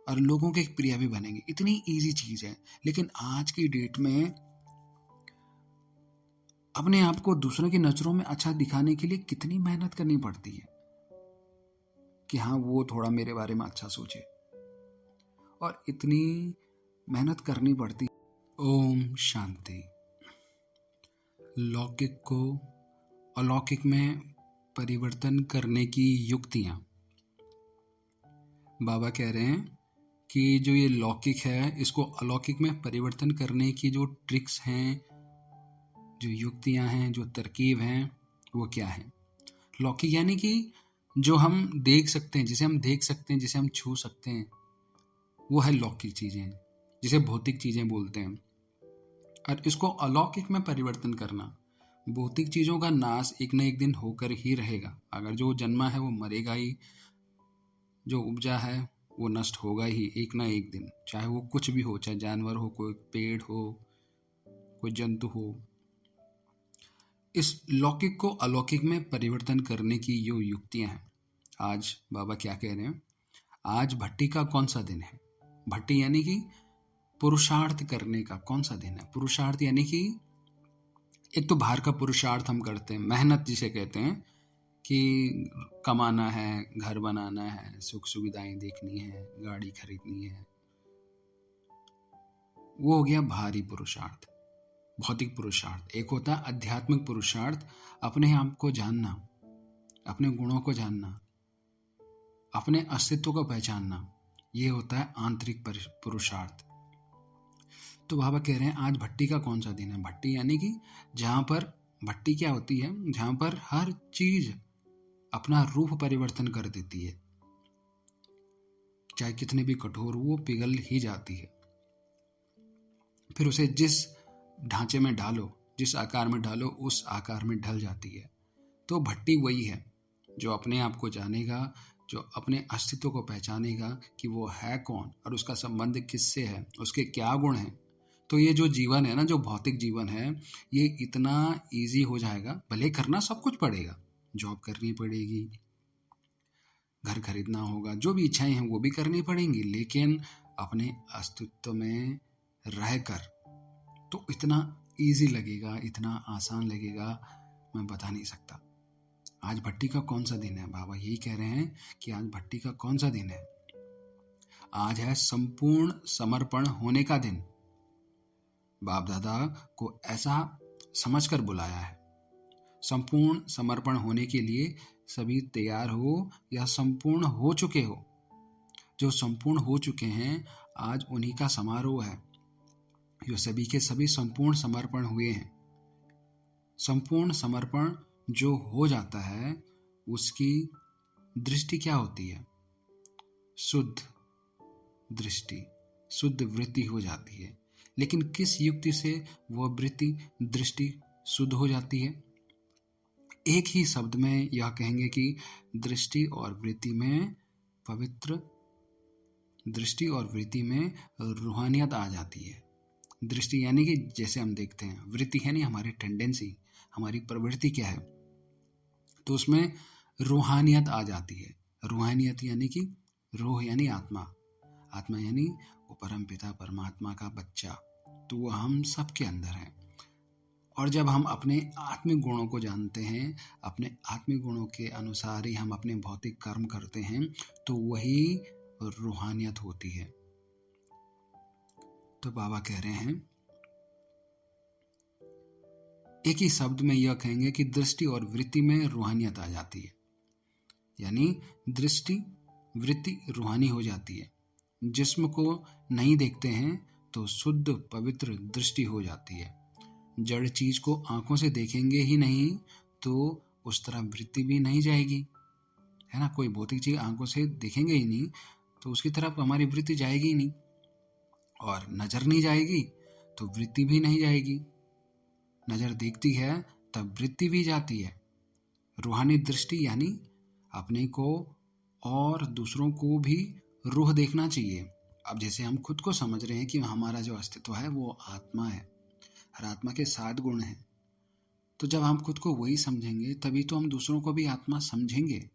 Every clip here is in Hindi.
और लोगों के प्रिय भी बनेंगे। इतनी इजी चीज है, लेकिन आज की डेट में अपने आप को दूसरों की नजरों में अच्छा दिखाने के लिए कितनी मेहनत करनी पड़ती है कि हाँ वो थोड़ा मेरे बारे में अच्छा सोचे, और इतनी मेहनत करनी पड़ती। ओम शांति। लौकिक को अलौकिक में परिवर्तन करने की युक्तियां। बाबा कह रहे हैं कि जो ये लौकिक है इसको अलौकिक में परिवर्तन करने की जो ट्रिक्स हैं, जो युक्तियां हैं, जो तरकीब हैं, वो क्या है। लौकिक यानी कि जो हम देख सकते हैं, जिसे हम देख सकते हैं, जिसे हम छू सकते हैं, वो है लौकिक चीजें, जिसे भौतिक चीजें बोलते हैं। और इसको अलौकिक में परिवर्तन करना, भौतिक चीजों का नाश एक न एक दिन होकर ही रहेगा। अगर जो जन्मा है वो मरेगा ही, जो उपजा है वो नष्ट होगा ही एक ना एक दिन, चाहे वो कुछ भी हो, चाहे जानवर हो, कोई पेड़ हो, कोई जंतु हो। इस लौकिक को अलौकिक में परिवर्तन करने की जो युक्तियां हैं, आज बाबा क्या कह रहे हैं। आज भट्टी का कौन सा दिन है। भट्टी यानी कि पुरुषार्थ करने का कौन सा दिन है। पुरुषार्थ यानी कि एक तो बाहर का पुरुषार्थ हम करते हैं, मेहनत जिसे कहते हैं कि कमाना है, घर बनाना है, सुख सुविधाएं देखनी है, गाड़ी खरीदनी है, वो हो गया बाहरी पुरुषार्थ, भौतिक पुरुषार्थ। एक होता है आध्यात्मिक पुरुषार्थ, अपने आप को जानना, अपने गुणों को जानना, अपने अस्तित्व को पहचानना, ये होता है आंतरिक पुरुषार्थ। तो बाबा कह रहे हैं आज भट्टी का कौन सा दिन है। भट्टी यानी कि जहां पर, भट्टी क्या होती है, जहां पर हर चीज अपना रूप परिवर्तन कर देती है, चाहे कितने भी कठोर हो वो पिघल ही जाती है। फिर उसे जिस ढांचे में डालो, जिस आकार में डालो, उस आकार में ढल जाती है। तो भट्टी वही है जो अपने आप को जानेगा, जो अपने अस्तित्व को पहचानेगा कि वो है कौन और उसका संबंध किससे है, उसके क्या गुण हैं। तो ये जो जीवन है ना, जो भौतिक जीवन है, ये इतना इजी हो जाएगा। भले करना सब कुछ पड़ेगा, जॉब करनी पड़ेगी, घर खरीदना होगा, जो भी इच्छाएं हैं वो भी करनी पड़ेंगी, लेकिन अपने अस्तित्व में रहकर तो इतना इजी लगेगा, इतना आसान लगेगा, मैं बता नहीं सकता। आज भट्टी का कौन सा दिन है। बाबा यही कह रहे हैं कि आज भट्टी का कौन सा दिन है। आज है संपूर्ण समर्पण होने का दिन। बाप दादा को ऐसा समझकर बुलाया है। संपूर्ण समर्पण होने के लिए सभी तैयार हो या संपूर्ण हो चुके हो। जो संपूर्ण हो चुके हैं, आज उन्हीं का समारोह है। जो सभी के सभी संपूर्ण समर्पण हुए हैं। संपूर्ण समर्पण जो हो जाता है उसकी दृष्टि क्या होती है, शुद्ध दृष्टि, शुद्ध वृत्ति हो जाती है। लेकिन किस युक्ति से वह वृत्ति, दृष्टि शुद्ध हो जाती है। एक ही शब्द में यह कहेंगे कि दृष्टि और वृत्ति में पवित्र, दृष्टि और वृत्ति में रूहानियत आ जाती है। दृष्टि यानी कि जैसे हम देखते हैं, वृत्ति है नहीं हमारी टेंडेंसी, हमारी प्रवृत्ति क्या है, तो उसमें रूहानियत आ जाती है। रूहानियत यानी कि रूह यानी आत्मा, आत्मा यानी वो परम पिता परमात्मा का बच्चा, तो वो हम सब के अंदर है। और जब हम अपने आत्मिक गुणों को जानते हैं, अपने आत्मिक गुणों के अनुसार ही हम अपने भौतिक कर्म करते हैं, तो वही रूहानियत होती है। तो बाबा कह रहे हैं, एक ही शब्द में यह कहेंगे कि दृष्टि और वृत्ति में रूहानियत आ जाती है। यानी दृष्टि, वृत्ति रूहानी हो जाती है। जिस्म को नहीं देखते हैं तो शुद्ध पवित्र दृष्टि हो जाती है। जड़ चीज को आंखों से देखेंगे ही नहीं तो उस तरह वृत्ति भी नहीं जाएगी, है ना। कोई भौतिक चीज आंखों से देखेंगे ही नहीं तो उसकी तरफ हमारी वृत्ति जाएगी ही नहीं, और नजर नहीं जाएगी तो वृत्ति भी नहीं जाएगी। नजर देखती है तब वृत्ति भी जाती है। रूहानी दृष्टि यानी अपने को और दूसरों को भी रूह देखना चाहिए। अब जैसे हम खुद को समझ रहे हैं कि हमारा जो अस्तित्व है वो आत्मा है, हर आत्मा के 7 गुण हैं, तो जब हम खुद को वही समझेंगे तभी तो हम दूसरों को भी आत्मा समझेंगे।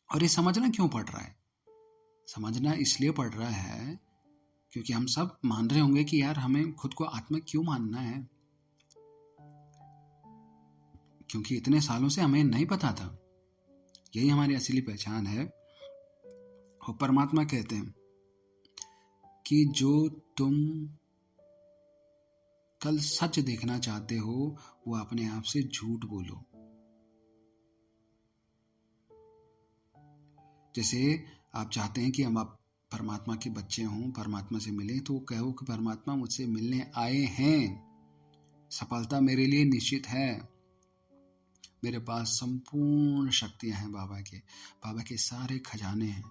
और ये समझना क्यों पड़ रहा है, समझना इसलिए पड़ रहा है क्योंकि हम सब मान रहे होंगे कि यार हमें खुद को आत्मा क्यों मानना है, क्योंकि इतने सालों से हमें नहीं पता था। यही हमारी असली पहचान है। और परमात्मा कहते हैं कि जो तुम कल सच देखना चाहते हो वो अपने आप से झूठ बोलो। जैसे आप चाहते हैं कि हम आप परमात्मा के बच्चे हों, परमात्मा से मिलें, तो कहो कि परमात्मा मुझसे मिलने आए हैं, सफलता मेरे लिए निश्चित है, मेरे पास संपूर्ण शक्तियां हैं, बाबा के सारे खजाने हैं।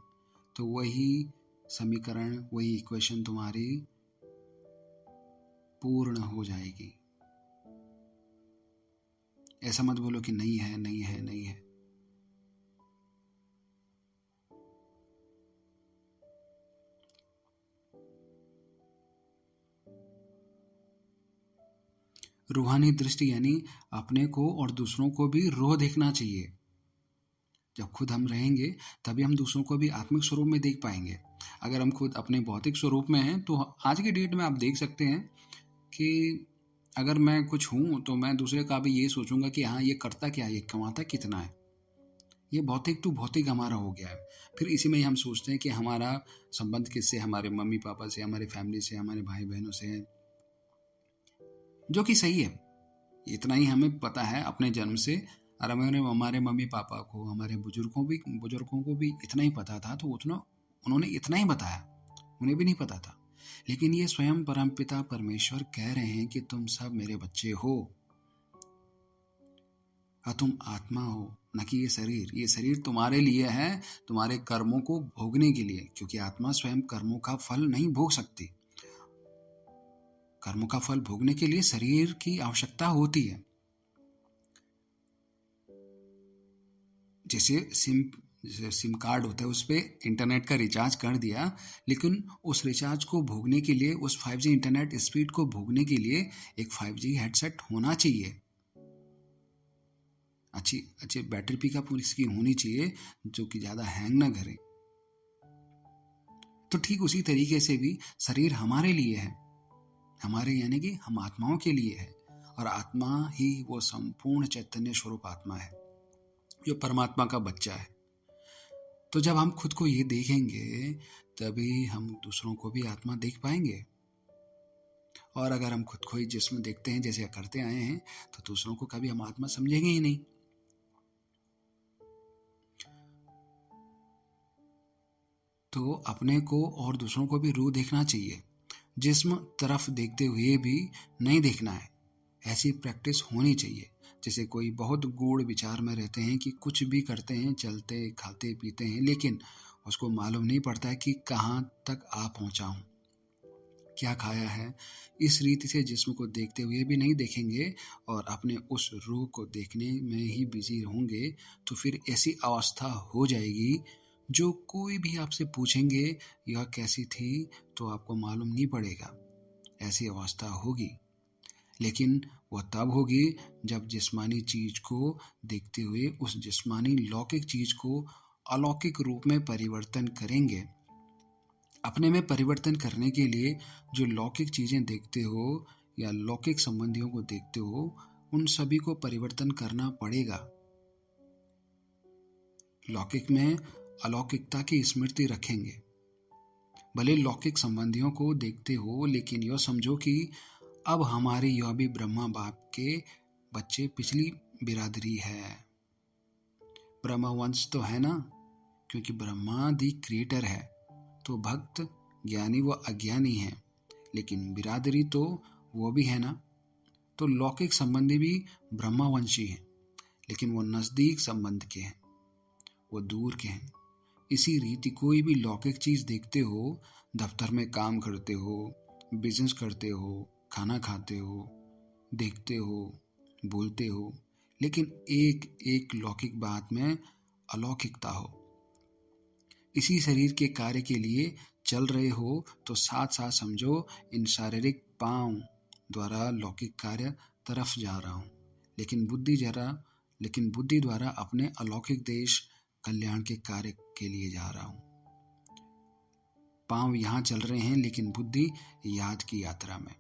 तो वही समीकरण, वही इक्वेशन तुम्हारी पूर्ण हो जाएगी। ऐसा मत बोलो कि नहीं है, नहीं है, नहीं है। रूहानी दृष्टि यानी अपने को और दूसरों को भी रूह देखना चाहिए। जब खुद हम रहेंगे तभी हम दूसरों को भी आत्मिक स्वरूप में देख पाएंगे। अगर हम खुद अपने भौतिक स्वरूप में हैं तो आज की डेट में आप देख सकते हैं कि अगर मैं कुछ हूं तो मैं दूसरे का भी ये सोचूंगा कि हाँ, ये करता क्या, ये कमाता कितना है। ये भौतिक टू भौतिक हमारा हो गया है। फिर इसी में ही हम सोचते हैं कि हमारा संबंध किससे, हमारे मम्मी पापा से, हमारे फैमिली से, हमारे भाई बहनों से है, जो कि सही है। इतना ही हमें पता है अपने जन्म से, और हमारे मम्मी पापा को, हमारे बुजुर्गों को भी इतना ही पता था, तो उन्होंने इतना ही बताया, उन्हें भी नहीं पता था। लेकिन ये स्वयं परमपिता परमेश्वर कह रहे हैं कि तुम सब मेरे बच्चे हो और तुम आत्मा हो, न कि ये शरीर तुम्हारे लिए है, तुम्हारे कर्मों को भोगने के लिए, क्योंकि आत्मा स्वयं कर्मों का फल नहीं भोग सकती। कर्मों का फल भोगने के लिए शरीर की आवश्यकता होती है। जैसे सिम कार्ड होता है, उस पर इंटरनेट का रिचार्ज कर दिया, लेकिन उस रिचार्ज को भोगने के लिए, उस 5G इंटरनेट स्पीड को भोगने के लिए एक 5G हेडसेट होना चाहिए, अच्छी बैटरी पिकअप इसकी होनी चाहिए, जो कि ज़्यादा हैंग ना करे। तो ठीक उसी तरीके से भी शरीर हमारे लिए है, हमारे यानी कि हम आत्माओं के लिए है, और आत्मा ही वो संपूर्ण चैतन्य स्वरूप आत्मा है जो परमात्मा का बच्चा है। तो जब हम खुद को ये देखेंगे तभी हम दूसरों को भी आत्मा देख पाएंगे। और अगर हम खुद को ही जिस्म देखते हैं जैसे करते आए हैं, तो दूसरों को कभी हम आत्मा समझेंगे ही नहीं। तो अपने को और दूसरों को भी रूह देखना चाहिए, जिस्म तरफ देखते हुए भी नहीं देखना है। ऐसी प्रैक्टिस होनी चाहिए। जैसे कोई बहुत गूढ़ विचार में रहते हैं कि कुछ भी करते हैं, चलते खाते पीते हैं, लेकिन उसको मालूम नहीं पड़ता है कि कहाँ तक आ पहुँचा हूँ, क्या खाया है। इस रीति से जिस्म को देखते हुए भी नहीं देखेंगे और अपने उस रूह को देखने में ही बिजी होंगे, तो फिर ऐसी अवस्था हो जाएगी जो कोई भी आपसे पूछेंगे यह कैसी थी तो आपको मालूम नहीं पड़ेगा। ऐसी अवस्था होगी, लेकिन वह तब होगी जब जिस्मानी चीज को देखते हुए उस जिस्मानी लौकिक चीज को अलौकिक रूप में परिवर्तन करेंगे। अपने में परिवर्तन करने के लिए जो लौकिक चीजें देखते हो या लौकिक संबंधियों को देखते हो, उन सभी को परिवर्तन करना पड़ेगा। लौकिक में अलौकिकता की स्मृति रखेंगे। भले लौकिक संबंधियों को देखते हो, लेकिन यह समझो कि अब हमारी यह भी ब्रह्मा बाप के बच्चे पिछली बिरादरी है। ब्रह्मा वंश तो है ना, क्योंकि ब्रह्मा दी क्रिएटर है, तो भक्त ज्ञानी व अज्ञानी है, लेकिन बिरादरी तो वो भी है ना। तो लौकिक संबंधी भी ब्रह्मावंशी हैं, लेकिन वो नजदीक संबंध के हैं, वो दूर के हैं। इसी रीति कोई भी लौकिक चीज देखते हो, दफ्तर में काम करते हो, बिजनेस करते हो, खाना खाते हो, देखते हो, बोलते हो, लेकिन एक एक लौकिक बात में अलौकिकता हो। इसी शरीर के कार्य के लिए चल रहे हो तो साथ साथ समझो इन शारीरिक पांव द्वारा लौकिक कार्य तरफ जा रहा हूँ, लेकिन बुद्धि द्वारा अपने अलौकिक देश कल्याण के कार्य के लिए जा रहा हूँ। पांव यहाँ चल रहे हैं लेकिन बुद्धि याद की यात्रा में।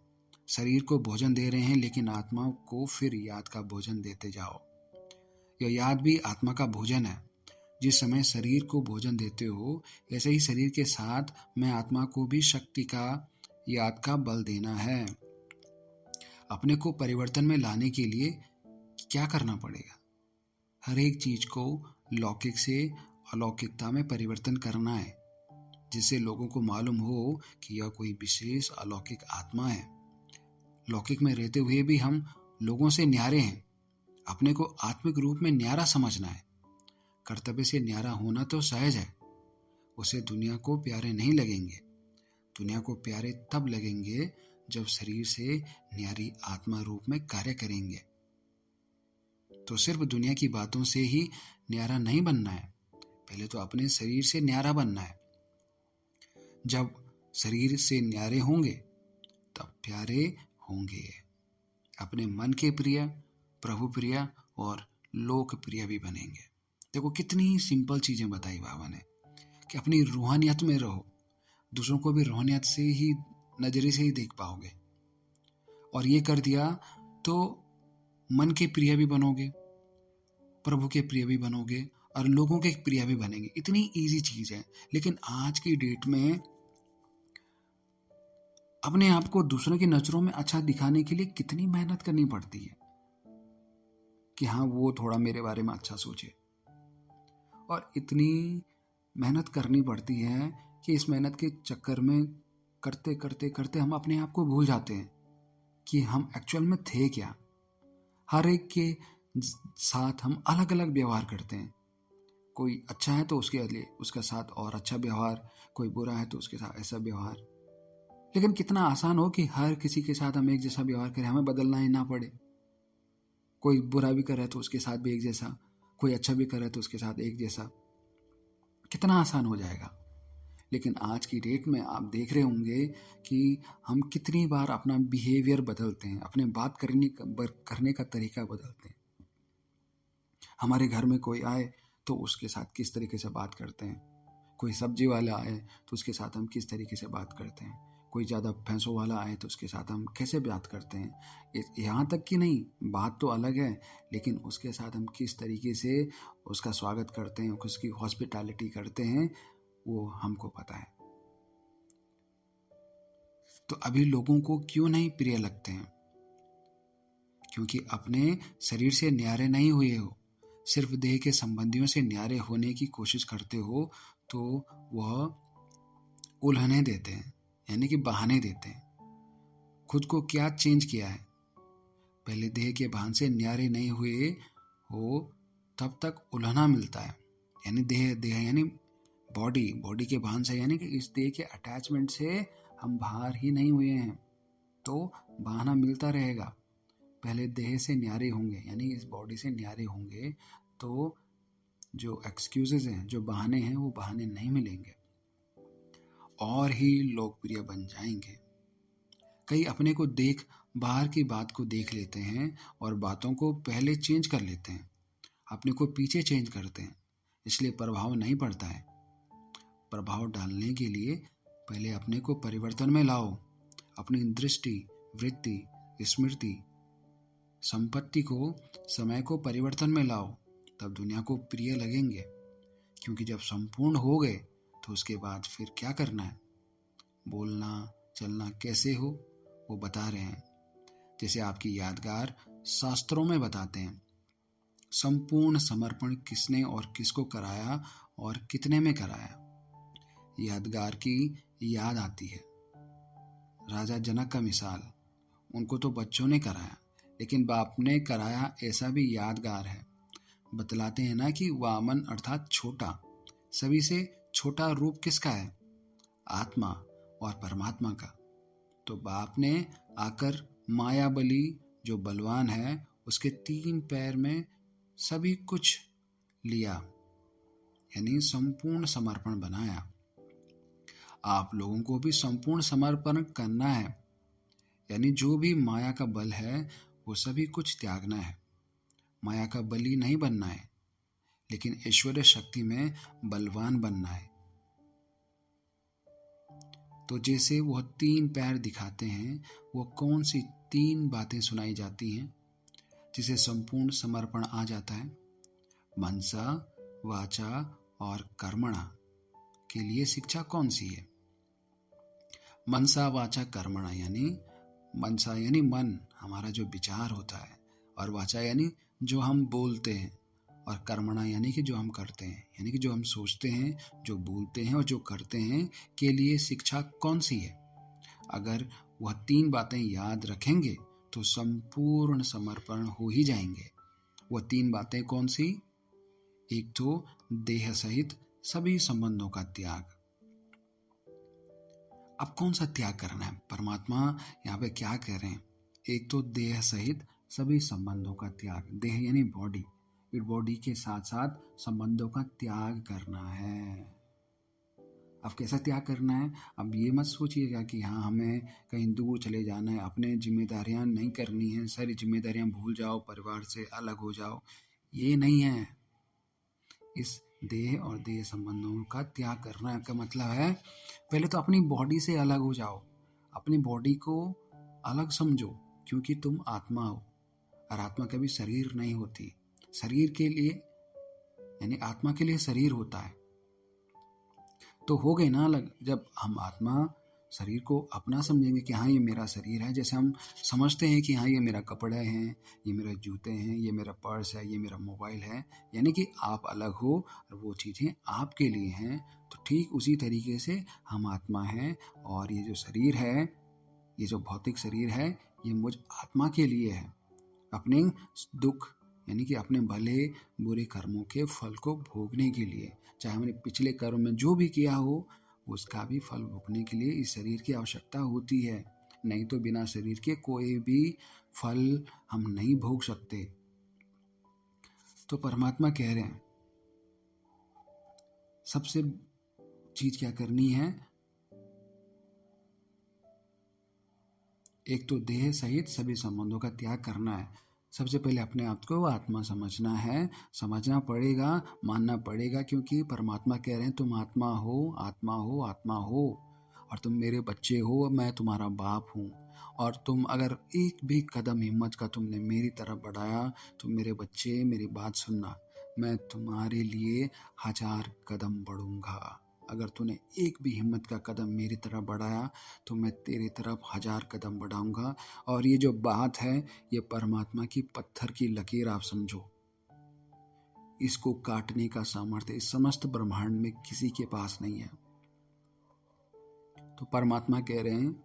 शरीर को भोजन दे रहे हैं लेकिन आत्मा को फिर याद का भोजन देते जाओ। यह याद भी आत्मा का भोजन है। जिस समय शरीर को भोजन देते हो, ऐसे ही शरीर के साथ मैं आत्मा को भी शक्ति का, याद का बल देना है। अपने को परिवर्तन में लाने के लिए क्या करना पड़ेगा? हर एक चीज को लौकिक से अलौकिकता में परिवर्तन करना है, जिससे लोगों को मालूम हो कि यह कोई विशेष अलौकिक आत्मा है। लौकिक में रहते हुए भी हम लोगों से न्यारे हैं। अपने को आत्मिक रूप में न्यारा समझना है। कर्तव्य से न्यारा होना तो सहज है। उसे दुनिया को प्यारे नहीं लगेंगे। दुनिया को प्यारे तब लगेंगे जब शरीर से न्यारी आत्मा रूप में कार्य करेंगे। तो सिर्फ दुनिया की बातों से ही न्यारा नहीं बनना है, पहले तो अपने शरीर से न्यारा बनना है। जब शरीर से न्यारे होंगे तब प्यारे होंगे। अपने मन के प्रिय, प्रभु प्रिय और लोक प्रिय भी बनेंगे। देखो कितनी सिंपल चीजें बताई बाबा ने कि अपनी रूहानियत में रहो। दूसरों को भी रूहानियत से ही, नजरे से ही देख पाओगे। और ये कर दिया तो मन के प्रिय भी बनोगे, प्रभु के प्रिय भी बनोगे और लोगों के प्रिय भी बनेंगे। इतनी इजी चीज है। लेकिन आज की डेट में अपने आप को दूसरों की नजरों में अच्छा दिखाने के लिए कितनी मेहनत करनी पड़ती है कि हाँ वो थोड़ा मेरे बारे में अच्छा सोचे। और इतनी मेहनत करनी पड़ती है कि इस मेहनत के चक्कर में करते करते करते हम अपने आप को भूल जाते हैं कि हम एक्चुअल में थे क्या। हर एक के साथ हम अलग अलग व्यवहार करते हैं। कोई अच्छा है तो उसके लिए उसका साथ और अच्छा व्यवहार, कोई बुरा है तो उसके साथ ऐसा व्यवहार। लेकिन कितना आसान हो कि हर किसी के साथ हम एक जैसा व्यवहार करें, हमें बदलना ही ना पड़े। कोई बुरा भी करे तो उसके साथ भी एक जैसा, कोई अच्छा भी करे तो उसके साथ एक जैसा। कितना आसान हो जाएगा। लेकिन आज की डेट में आप देख रहे होंगे कि हम कितनी बार अपना बिहेवियर बदलते हैं, अपने बात करने का तरीका बदलते हैं। हमारे घर में कोई आए तो उसके साथ किस तरीके से बात करते हैं। कोई सब्जी वाला आए तो उसके साथ हम किस तरीके से बात करते हैं। कोई ज़्यादा भैंसों वाला आए तो उसके साथ हम कैसे बात करते हैं। यहाँ तक कि नहीं, बात तो अलग है, लेकिन उसके साथ हम किस तरीके से उसका स्वागत करते हैं, उसकी हॉस्पिटैलिटी करते हैं, वो हमको पता है। तो अभी लोगों को क्यों नहीं प्रिय लगते हैं? क्योंकि अपने शरीर से न्यारे नहीं हुए हो। सिर्फ देह के संबंधियों से न्यारे होने की कोशिश करते हो तो वह उल्हने देते हैं, यानी कि बहाने देते हैं। खुद को क्या चेंज किया है? पहले देह के भान से न्यारे नहीं हुए हो तब तक उल्हना मिलता है। यानी देह यानी बॉडी के भान से, यानी कि इस देह के अटैचमेंट से हम बाहर ही नहीं हुए हैं, तो बहाना मिलता रहेगा। पहले देह से न्यारे होंगे, यानी इस बॉडी से न्यारे होंगे, तो जो एक्सक्यूजेज हैं, जो बहाने हैं, वो बहाने नहीं मिलेंगे और ही लोकप्रिय बन जाएंगे। कई अपने को देख बाहर की बात को देख लेते हैं और बातों को पहले चेंज कर लेते हैं, अपने को पीछे चेंज करते हैं, इसलिए प्रभाव नहीं पड़ता है। प्रभाव डालने के लिए पहले अपने को परिवर्तन में लाओ। अपनी दृष्टि, वृत्ति, स्मृति, संपत्ति को, समय को परिवर्तन में लाओ, तब दुनिया को प्रिय लगेंगे। क्योंकि जब संपूर्ण हो गए तो उसके बाद फिर क्या करना है, बोलना चलना कैसे हो वो बता रहे हैं। जैसे आपकी यादगार शास्त्रों में बताते हैं, संपूर्ण समर्पण किसने और किसको कराया और कितने में कराया। यादगार की याद आती है। राजा जनक का मिसाल, उनको तो बच्चों ने कराया, लेकिन बाप ने कराया, ऐसा भी यादगार है। बतलाते हैं ना कि वामन अर्थात छोटा, सभी से छोटा रूप किसका है? आत्मा और परमात्मा का। तो बाप ने आकर माया बली जो बलवान है उसके 3 पैर में सभी कुछ लिया, यानी संपूर्ण समर्पण बनाया। आप लोगों को भी संपूर्ण समर्पण करना है, यानी जो भी माया का बल है वो सभी कुछ त्यागना है। माया का बली नहीं बनना है, लेकिन ऐश्वर्य शक्ति में बलवान बनना है। तो जैसे वह 3 पैर दिखाते हैं, वो कौन सी 3 बातें सुनाई जाती हैं जिसे संपूर्ण समर्पण आ जाता है? मनसा, वाचा और कर्मणा के लिए शिक्षा कौन सी है? मनसा वाचा कर्मणा यानी मनसा यानी मन, हमारा जो विचार होता है, और वाचा यानी जो हम बोलते हैं, और कर्मणा यानी कि जो हम करते हैं, यानी कि जो हम सोचते हैं, जो बोलते हैं और जो करते हैं के लिए शिक्षा कौन सी है? अगर वह 3 बातें याद रखेंगे तो संपूर्ण समर्पण हो ही जाएंगे। वह 3 बातें कौन सी? एक तो देह सहित सभी संबंधों का त्याग। अब कौन सा त्याग करना है? परमात्मा यहाँ पे क्या कह रहे हैं? एक तो देह सहित सभी संबंधों का त्याग। देह यानी बॉडी, इस बॉडी के साथ साथ संबंधों का त्याग करना है। अब कैसा त्याग करना है? अब ये मत सोचिएगा कि हाँ हमें कहीं दूर चले जाना है, अपने जिम्मेदारियां नहीं करनी है, सारी जिम्मेदारियां भूल जाओ, परिवार से अलग हो जाओ, ये नहीं है। इस देह और देह संबंधों का त्याग करना का मतलब है पहले तो अपनी बॉडी से अलग हो जाओ, अपनी बॉडी को अलग समझो, क्योंकि तुम आत्मा हो और आत्मा कभी शरीर नहीं होती। शरीर के लिए यानी आत्मा के लिए शरीर होता है, तो हो गए ना अलग। जब हम आत्मा शरीर को अपना समझेंगे कि हाँ ये मेरा शरीर है, जैसे हम समझते हैं कि हाँ ये मेरा कपड़े हैं, ये मेरे जूते हैं, ये मेरा पर्स है, ये मेरा मोबाइल है, यानी कि आप अलग हो और वो चीज़ें आपके लिए हैं, तो ठीक उसी तरीके से हम आत्मा हैं और ये जो शरीर है, ये जो भौतिक शरीर है, ये मुझ आत्मा के लिए है, अपने दुख यानी कि अपने भले बुरे कर्मों के फल को भोगने के लिए। चाहे हमने पिछले कर्म में जो भी किया हो उसका भी फल भोगने के लिए इस शरीर की आवश्यकता होती है, नहीं तो बिना शरीर के कोई भी फल हम नहीं भोग सकते। तो परमात्मा कह रहे हैं सबसे चीज क्या करनी है? एक तो देह सहित सभी संबंधों का त्याग करना है। सबसे पहले अपने आप को आत्मा समझना है, समझना पड़ेगा, मानना पड़ेगा, क्योंकि परमात्मा कह रहे हैं तुम आत्मा हो, आत्मा हो, आत्मा हो, और तुम मेरे बच्चे हो, मैं तुम्हारा बाप हूँ, और तुम अगर एक भी कदम हिम्मत का तुमने मेरी तरफ बढ़ाया तो मेरे बच्चे मेरी बात सुनना, मैं तुम्हारे लिए 1000 कदम बढ़ूंगा। अगर तूने एक भी हिम्मत का कदम मेरी तरफ बढ़ाया तो मैं तेरी तरफ 1000 कदम बढ़ाऊंगा। और ये जो बात है ये परमात्मा की पत्थर की लकीर आप समझो, इसको काटने का सामर्थ्य इस समस्त ब्रह्मांड में किसी के पास नहीं है। तो परमात्मा कह रहे हैं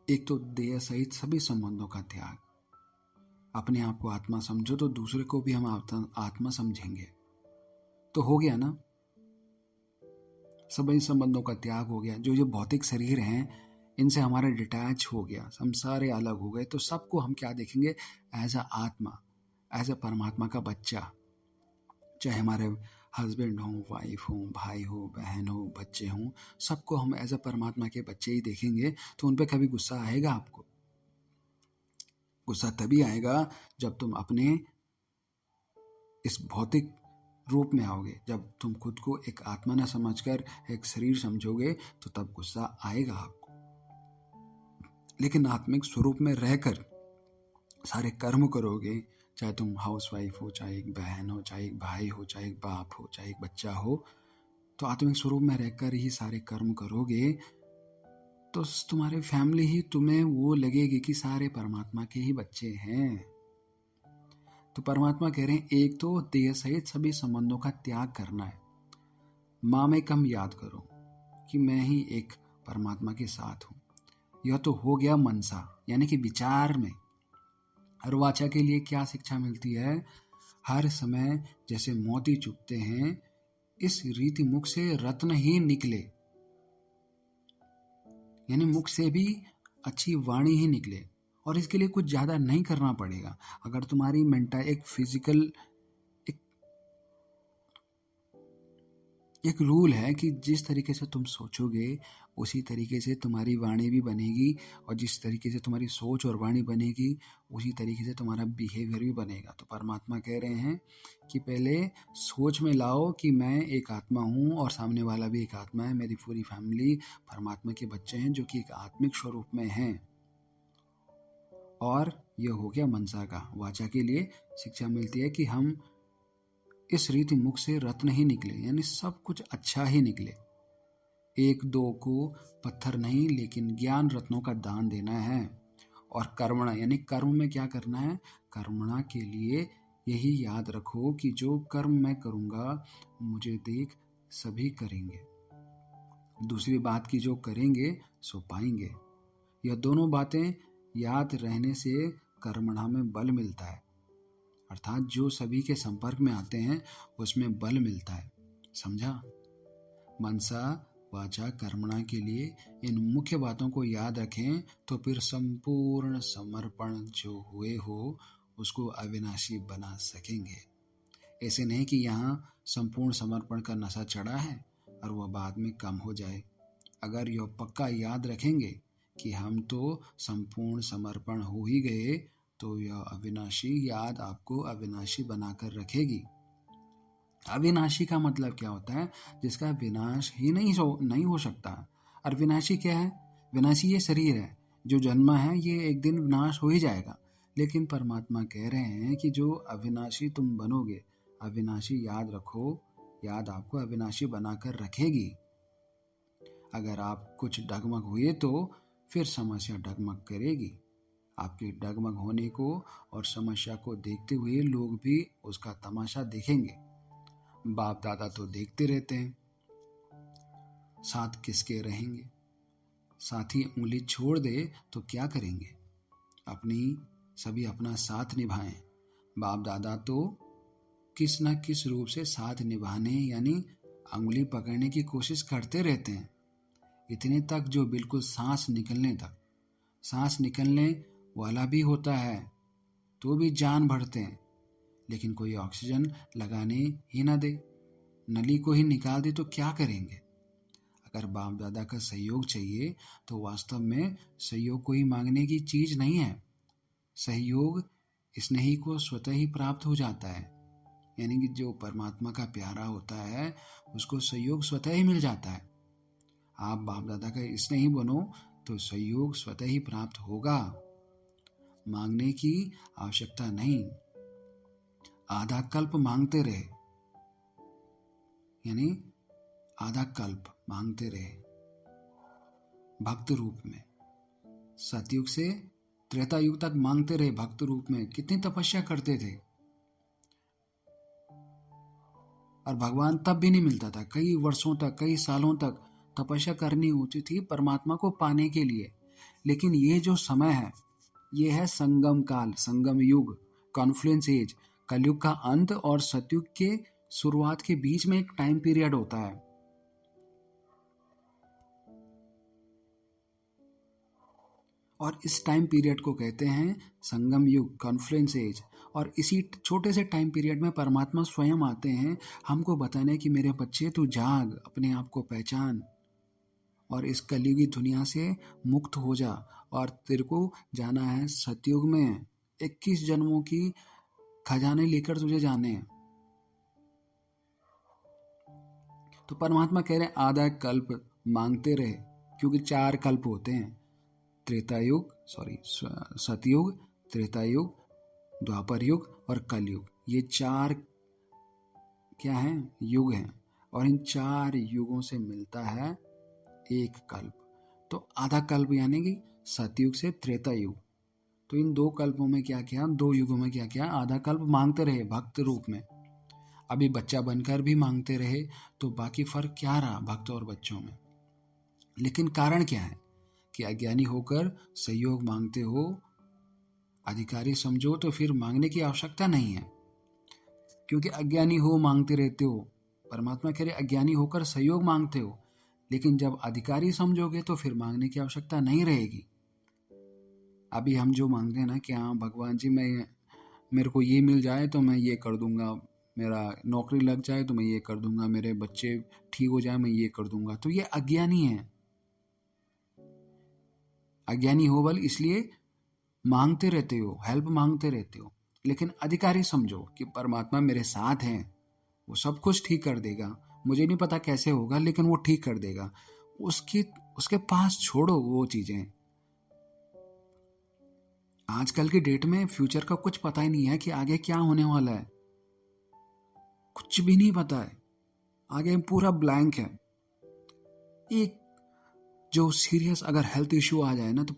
एक तो देह सहित सभी संबंधों का त्याग। अपने आप को आत्मा समझो तो दूसरे को भी हम आत्मा समझेंगे। तो हो गया ना, सभी संबंधों का त्याग हो गया। जो भौतिक शरीर हैं इनसे हमारा डिटैच हो गया, हम सारे अलग हो गए। तो सबको हम क्या देखेंगे? एज अ आत्मा, एज अ परमात्मा का बच्चा। चाहे हमारे हस्बैंड हो, वाइफ हो, भाई हो, बहन हो, बच्चे हो, सबको हम एज अ परमात्मा के बच्चे ही देखेंगे। तो उन पर कभी गुस्सा आएगा? आपको गुस्सा तभी आएगा जब तुम अपने इस भौतिक रूप में आओगे। जब तुम खुद को एक आत्मा न समझकर एक शरीर समझोगे तो तब गुस्सा आएगा आपको। लेकिन आत्मिक स्वरूप में रहकर सारे कर्म करोगे, चाहे तुम हाउसवाइफ हो, चाहे एक बहन हो, चाहे एक भाई हो, चाहे एक बाप हो, चाहे एक बच्चा हो, तो आत्मिक स्वरूप में रहकर ही सारे कर्म करोगे तो तुम्हारे फैमिली ही तुम्हें वो लगेगी कि सारे परमात्मा के ही बच्चे हैं। तो परमात्मा कह रहे हैं एक तो देह सहित सभी संबंधों का त्याग करना है। माँ में कम याद करो कि मैं ही एक परमात्मा के साथ हूँ। यह तो हो गया मनसा यानी कि विचार में। और वाचा के लिए क्या शिक्षा मिलती है? हर समय जैसे मोती चुभते हैं, इस रीति मुख से रत्न ही निकले, यानी मुख से भी अच्छी वाणी ही निकले। और इसके लिए कुछ ज़्यादा नहीं करना पड़ेगा। अगर तुम्हारी एक फिजिकल एक रूल है कि जिस तरीके से तुम सोचोगे उसी तरीके से तुम्हारी वाणी भी बनेगी, और जिस तरीके से तुम्हारी सोच और वाणी बनेगी उसी तरीके से तुम्हारा बिहेवियर भी बनेगा। तो परमात्मा कह रहे हैं कि पहले सोच में लाओ कि मैं एक आत्मा हूँ और सामने वाला भी एक आत्मा है, मेरी पूरी फैमिली परमात्मा के बच्चे हैं जो कि एक आत्मिक स्वरूप में हैं। और यह हो गया मनसा का। वाचा के लिए शिक्षा मिलती है कि हम इस रीति मुख से रत्न ही निकले, यानी सब कुछ अच्छा ही निकले। एक दो को पत्थर नहीं, लेकिन ज्ञान रत्नों का दान देना है। और कर्मणा यानी कर्म में क्या करना है, कर्मणा के लिए यही याद रखो कि जो कर्म मैं करूँगा मुझे देख सभी करेंगे, दूसरी बात की जो करेंगे सो पाएंगे। यह दोनों बातें याद रहने से कर्मणा में बल मिलता है, अर्थात जो सभी के संपर्क में आते हैं उसमें बल मिलता है। समझा? मनसा वाचा कर्मणा के लिए इन मुख्य बातों को याद रखें तो फिर संपूर्ण समर्पण जो हुए हो उसको अविनाशी बना सकेंगे। ऐसे नहीं कि यहाँ संपूर्ण समर्पण का नशा चढ़ा है और वह बाद में कम हो जाए। अगर यह पक्का याद रखेंगे कि हम तो संपूर्ण समर्पण हो ही गए, तो यह अविनाशी याद आपको अविनाशी बनाकर रखेगी। अविनाशी का मतलब क्या होता है? जिसका विनाश ही नहीं हो सकता। और विनाशी क्या है? विनाशी ये शरीर है, जो जन्मा है ये एक दिन विनाश हो ही जाएगा। लेकिन परमात्मा कह रहे हैं कि जो अविनाशी तुम बनोगे, अविनाशी याद रखो, याद आपको अविनाशी बनाकर रखेगी। अगर आप कुछ डगमग हुए तो फिर समस्या डगमग करेगी। आपके डगमग होने को और समस्या को देखते हुए लोग भी उसका तमाशा देखेंगे। बाप दादा तो देखते रहते हैं, साथ किसके रहेंगे? साथी उंगली छोड़ दे तो क्या करेंगे? सभी अपना साथ निभाएं। बाप दादा तो किस न किस रूप से साथ निभाने यानी उंगली पकड़ने की कोशिश करते रहते हैं, इतने तक जो बिल्कुल सांस निकलने तक। सांस निकलने वाला भी होता है तो भी जान भरते हैं, लेकिन कोई ऑक्सीजन लगाने ही ना दे, नली को ही निकाल दे तो क्या करेंगे? अगर बाप दादा का सहयोग चाहिए तो वास्तव में सहयोग कोई मांगने की चीज नहीं है। सहयोग स्नेही को स्वतः ही प्राप्त हो जाता है, यानी कि जो परमात्मा का प्यारा होता है उसको सहयोग स्वतः ही मिल जाता है। आप बाप दादा का स्नेही बनो तो सहयोग स्वतः ही प्राप्त होगा, मांगने की आवश्यकता नहीं। आधा कल्प मांगते रहे, यानी आधा कल्प मांगते रहे भक्त रूप में, सतयुग से त्रेता युग तक मांगते रहे भक्त रूप में। कितनी तपस्या करते थे और भगवान तब भी नहीं मिलता था। कई वर्षों तक, कई सालों तक तपस्या करनी होती थी परमात्मा को पाने के लिए। लेकिन ये जो समय है ये है संगम काल, संगम युग, कॉन्फ्लुएंस एज। कलयुग का अंत और सतयुग के शुरुआत के बीच में एक टाइम पीरियड होता है। और इस टाइम पीरियड को कहते हैं संगम युग, कॉन्फ्लुएंस एज। और इसी छोटे से टाइम पीरियड में परमात्मा स्वयं आते हैं हमको बताने कि मेरे बच्चे तू जाग, अपने आप को पहचान और इस कलयुगी दुनिया से मुक्त हो जा, और तेरे को जाना है सतयुग में। 21 जन्मों की खजाने लेकर तुझे जाने हैं। तो परमात्मा कह रहे हैं आधा कल्प मांगते रहे, क्योंकि 4 कल्प होते हैं, सतयुग, त्रेतायुग, द्वापर युग और कलयुग। ये 4 क्या हैं? युग हैं। और इन 4 युगों से मिलता है एक कल्प। तो आधा कल्प यानी कि सतयुग से त्रेता युग। तो इन 2 कल्पों में क्या किया, 2 युगों में क्या किया, आधा कल्प मांगते रहे भक्त रूप में। अभी बच्चा बनकर भी मांगते रहे, तो बाकी फर्क क्या रहा भक्त और बच्चों में? लेकिन कारण क्या है कि अज्ञानी होकर सहयोग मांगते हो, अधिकारी समझो तो फिर मांगने की आवश्यकता नहीं है, क्योंकि अज्ञानी हो मांगते रहते हो। परमात्मा कह रहे अज्ञानी होकर सहयोग मांगते हो, लेकिन जब अधिकारी समझोगे तो फिर मांगने की आवश्यकता नहीं रहेगी। अभी हम जो मांगते हैं ना कि हाँ भगवान जी, मेरे को ये मिल जाए तो मैं ये कर दूंगा, मेरा नौकरी लग जाए तो मैं ये कर दूंगा, मेरे बच्चे ठीक हो जाए मैं ये कर दूंगा। तो ये अज्ञानी है। अज्ञानी हो बल इसलिए मांगते रहते हो, हेल्प मांगते रहते हो। लेकिन अधिकारी समझो कि परमात्मा मेरे साथ हैं, वो सब कुछ ठीक कर देगा। मुझे नहीं पता कैसे होगा, लेकिन वो ठीक कर देगा। उसके पास छोड़ो वो चीजें। आजकल की डेट में फ्यूचर का कुछ पता ही नहीं है कि आगे क्या होने वाला है। कुछ भी नहीं पता है, आगे पूरा ब्लैंक है। एक जो सीरियस अगर हेल्थ इश्यू आ जाए ना, तो